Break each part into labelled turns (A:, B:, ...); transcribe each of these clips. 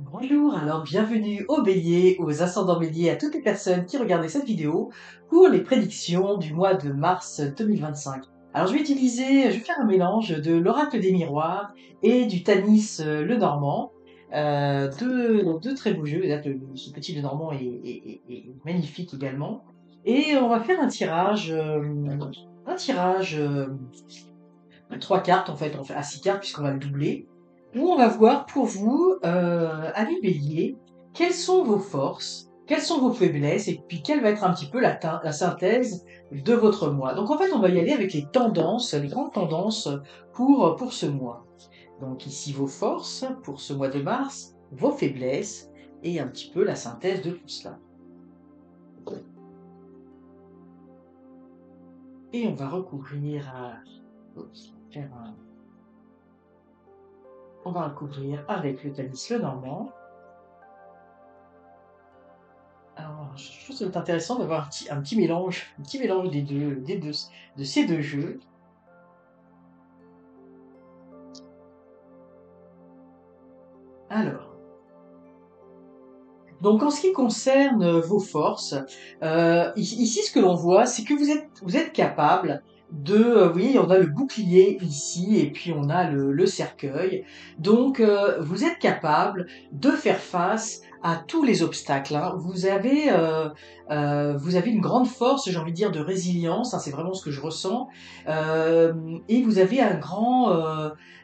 A: Bonjour, alors bienvenue aux béliers, aux ascendants béliers, à toutes les personnes qui regardaient cette vidéo pour les prédictions du mois de mars 2025. Alors je vais faire un mélange de l'oracle des miroirs et du Tanis Lenormand, deux très beaux jeux. Là, ce petit Lenormand est magnifique également. Et on va faire un tirage, trois cartes en fait, on fait à six cartes puisqu'on va le doubler, où on va voir pour vous, amis bélier, quelles sont vos forces, quelles sont vos faiblesses, et puis quelle va être un petit peu la synthèse de votre mois. Donc en fait, on va y aller avec les tendances, les grandes tendances pour ce mois. Donc ici vos forces pour ce mois de mars, vos faiblesses, et un petit peu la synthèse de tout cela. Et on va recouvrir oups, faire on va recouvrir avec le Talis Lenormand. Alors, je trouve que ça va être intéressant d'avoir un petit mélange de ces deux jeux. Alors, donc en ce qui concerne vos forces, ici ce que l'on voit, c'est que vous êtes capable de, vous voyez, on a le bouclier ici et puis on a le cercueil. Donc vous êtes capable de faire face à tous les obstacles, hein. Vous avez une grande force, j'ai envie de dire, de résilience, hein, c'est vraiment ce que je ressens. Euh, et vous avez un grand,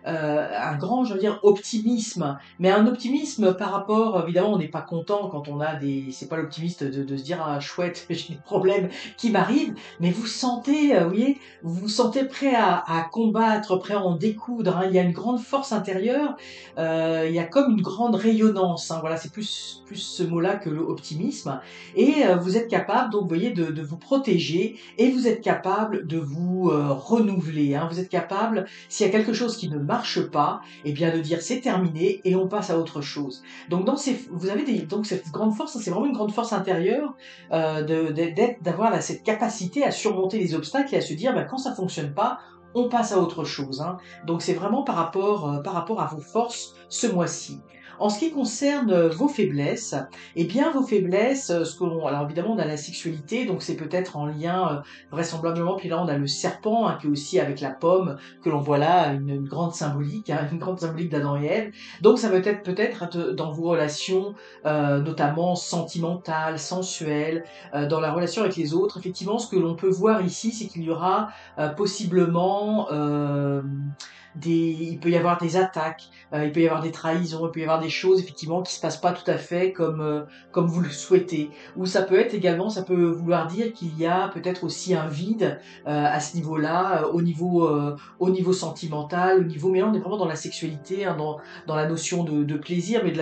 A: je veux dire, optimisme, mais un optimisme par rapport, évidemment, on n'est pas content quand on a c'est pas l'optimiste de se dire, ah, chouette, j'ai des problèmes qui m'arrivent, mais vous sentez, vous voyez, vous vous sentez prêt à combattre, prêt à en découdre, hein. Il y a une grande force intérieure, il y a comme une grande rayonnance, hein. Voilà, c'est plus ce mot-là que l'optimisme, et vous êtes capable, donc, vous voyez, de vous protéger, et vous êtes capable de vous renouveler, hein. Vous êtes capable, s'il y a quelque chose qui ne marche pas, eh bien de dire c'est terminé et on passe à autre chose. Donc vous avez donc cette grande force, c'est vraiment une grande force intérieure, d'avoir cette capacité à surmonter les obstacles et à se dire bah, quand ça fonctionne pas, on passe à autre chose, hein. Donc c'est vraiment par rapport à vos forces ce mois-ci. En ce qui concerne vos faiblesses, eh bien vos faiblesses, alors évidemment on a la sexualité, donc c'est peut-être en lien vraisemblablement, puis là on a le serpent, hein, qui est aussi avec la pomme, que l'on voit là, une grande symbolique, hein, une grande symbolique d'Adam et Ève. Donc ça peut être dans vos relations, notamment sentimentales, sensuelles, dans la relation avec les autres. Effectivement, ce que l'on peut voir ici, c'est qu'il y aura possiblement il peut y avoir des attaques, il peut y avoir des trahisons, il peut y avoir des choses effectivement qui se passent pas tout à fait comme vous le souhaitez. Ou ça peut être également, ça peut vouloir dire qu'il y a peut-être aussi un vide à ce niveau-là, au niveau sentimental, mais là on est vraiment dans la sexualité, hein, dans la notion de plaisir, mais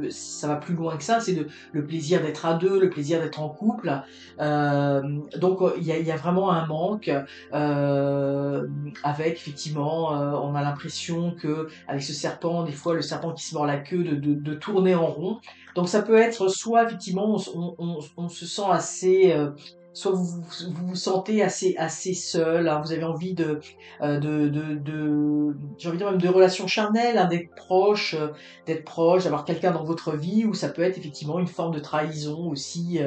A: ça va plus loin que ça, c'est le plaisir d'être à deux, le plaisir d'être en couple. Donc il y a vraiment un manque, avec effectivement, on a l'impression que avec ce serpent, des fois le serpent qui se mord la queue, de tourner en rond. Donc ça peut être soit effectivement on se sent assez, soit vous sentez assez seul, hein, vous avez envie j'ai envie de dire même de relations charnelles, hein, d'être proche, d'avoir quelqu'un dans votre vie, ou ça peut être effectivement une forme de trahison aussi,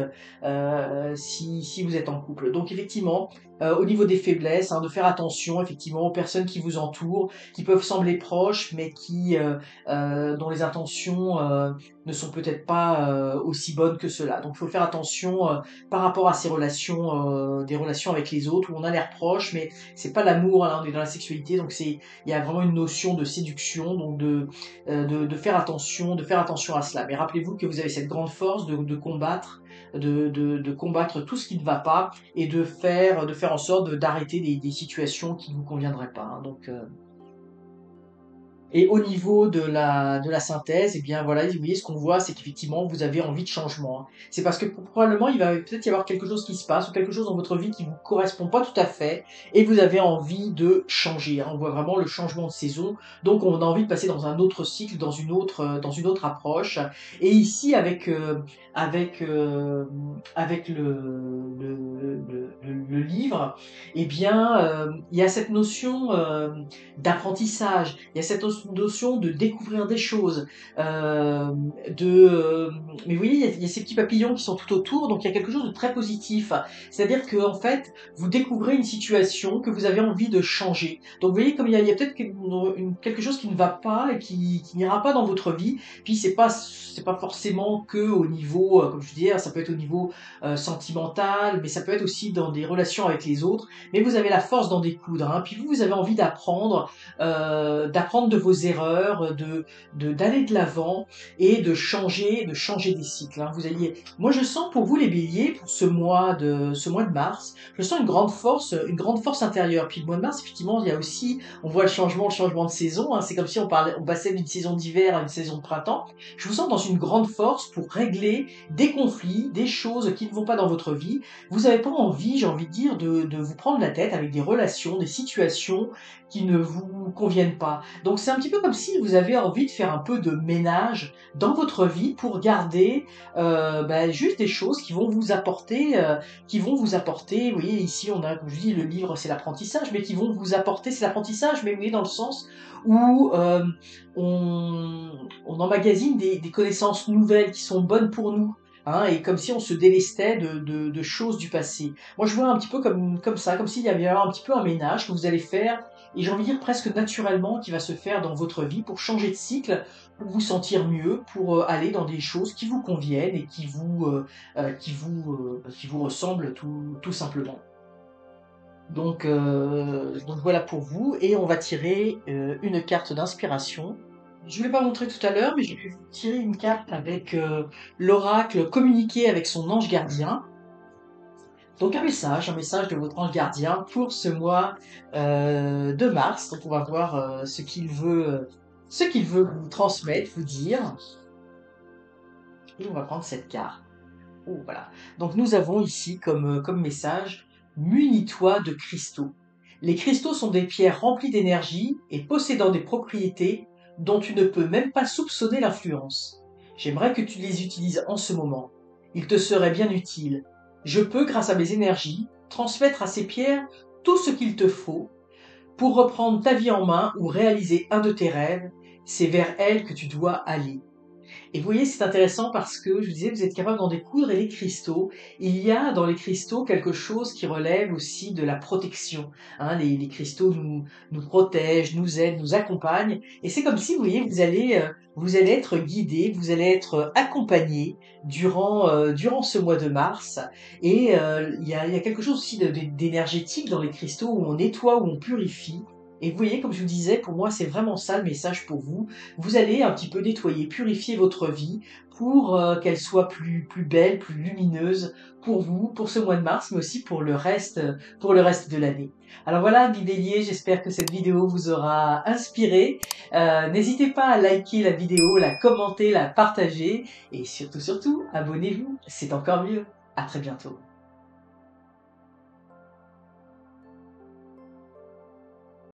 A: si vous êtes en couple. Donc effectivement, au niveau des faiblesses, hein, de faire attention effectivement aux personnes qui vous entourent, qui peuvent sembler proches, mais dont les intentions ne sont peut-être pas aussi bonnes que cela. Donc il faut faire attention par rapport à ces relations, des relations avec les autres où on a l'air proche, mais c'est pas l'amour, hein, on est dans la sexualité, donc il y a vraiment une notion de séduction, donc de faire attention à cela. Mais rappelez-vous que vous avez cette grande force de combattre, de combattre tout ce qui ne va pas, et de faire en sorte d'arrêter des situations qui ne vous conviendraient pas, hein. Donc, et au niveau de la synthèse, eh bien voilà, vous voyez, ce qu'on voit, c'est qu'effectivement, vous avez envie de changement, hein. C'est parce que probablement, il va peut-être y avoir quelque chose qui se passe, ou quelque chose dans votre vie qui vous correspond pas tout à fait, et vous avez envie de changer, hein. On voit vraiment le changement de saison, donc on a envie de passer dans un autre cycle, dans une autre approche. Et ici, avec le livre, eh bien, il y a cette notion d'apprentissage. Il y a cette notion de découvrir des choses, mais vous voyez, il y a ces petits papillons qui sont tout autour, donc il y a quelque chose de très positif. C'est-à-dire que en fait, vous découvrez une situation que vous avez envie de changer. Donc vous voyez, comme il y a peut-être quelque chose qui ne va pas et qui n'ira pas dans votre vie. Puis c'est pas forcément que au niveau, comme je disais, ça peut être au niveau sentimental, mais ça peut être aussi dans des relations avec les autres. Mais vous avez la force d'en découdre. Hein. Puis vous avez envie d'apprendre de vos erreurs, d'aller de l'avant et de changer des cycles. Hein. Moi je sens pour vous les Béliers, pour ce mois de mars, je sens une grande force intérieure. Puis le mois de mars, effectivement, il y a aussi, on voit le changement de saison. Hein. C'est comme si on passait d'une saison d'hiver à une saison de printemps. Je vous sens dans une grande force pour régler des conflits, des choses qui ne vont pas dans votre vie. Vous n'avez pas envie, j'ai envie de dire, de vous prendre la tête avec des relations, des situations qui ne vous conviennent pas. Donc c'est un petit peu comme si vous avez envie de faire un peu de ménage dans votre vie pour garder juste des choses qui vont vous apporter. Vous voyez ici on a, comme je dis, le livre c'est l'apprentissage, mais qui vont vous apporter, c'est l'apprentissage, mais vous voyez dans le sens où on emmagasine des connaissances nouvelles qui sont bonnes pour nous. Hein, et comme si on se délestait de choses du passé. Moi, je vois un petit peu comme ça, comme s'il y avait un petit peu un ménage que vous allez faire, et j'ai envie de dire presque naturellement, qui va se faire dans votre vie pour changer de cycle, pour vous sentir mieux, pour aller dans des choses qui vous conviennent et qui vous ressemblent tout simplement. Donc voilà pour vous, et on va tirer une carte d'inspiration. Je ne l'ai pas montré tout à l'heure, mais j'ai pu tirer une carte avec l'oracle communiquer avec son ange gardien. Donc un message de votre ange gardien pour ce mois de mars. Donc on va voir ce qu'il veut vous transmettre, vous dire. Et on va prendre cette carte. Oh, voilà. Donc nous avons ici comme message, munis-toi de cristaux. Les cristaux sont des pierres remplies d'énergie et possédant des propriétés dont tu ne peux même pas soupçonner l'influence. J'aimerais que tu les utilises en ce moment. Ils te seraient bien utiles. Je peux, grâce à mes énergies, transmettre à ces pierres tout ce qu'il te faut pour reprendre ta vie en main ou réaliser un de tes rêves. C'est vers elles que tu dois aller. Et vous voyez, c'est intéressant parce que, je vous disais, vous êtes capable d'en découdre, et les cristaux, il y a dans les cristaux quelque chose qui relève aussi de la protection. Hein, les cristaux nous protègent, nous aident, nous accompagnent, et c'est comme si, vous voyez, vous allez être guidé, vous allez être accompagné durant ce mois de mars, et il y a quelque chose aussi d'énergétique dans les cristaux où on nettoie, où on purifie. Et vous voyez, comme je vous disais, pour moi, c'est vraiment ça le message pour vous. Vous allez un petit peu nettoyer, purifier votre vie pour qu'elle soit plus belle, plus lumineuse pour vous, pour ce mois de mars, mais aussi pour le reste de l'année. Alors voilà, amis Bélier, j'espère que cette vidéo vous aura inspiré. N'hésitez pas à liker la vidéo, la commenter, la partager, et surtout, abonnez-vous, c'est encore mieux. À très bientôt.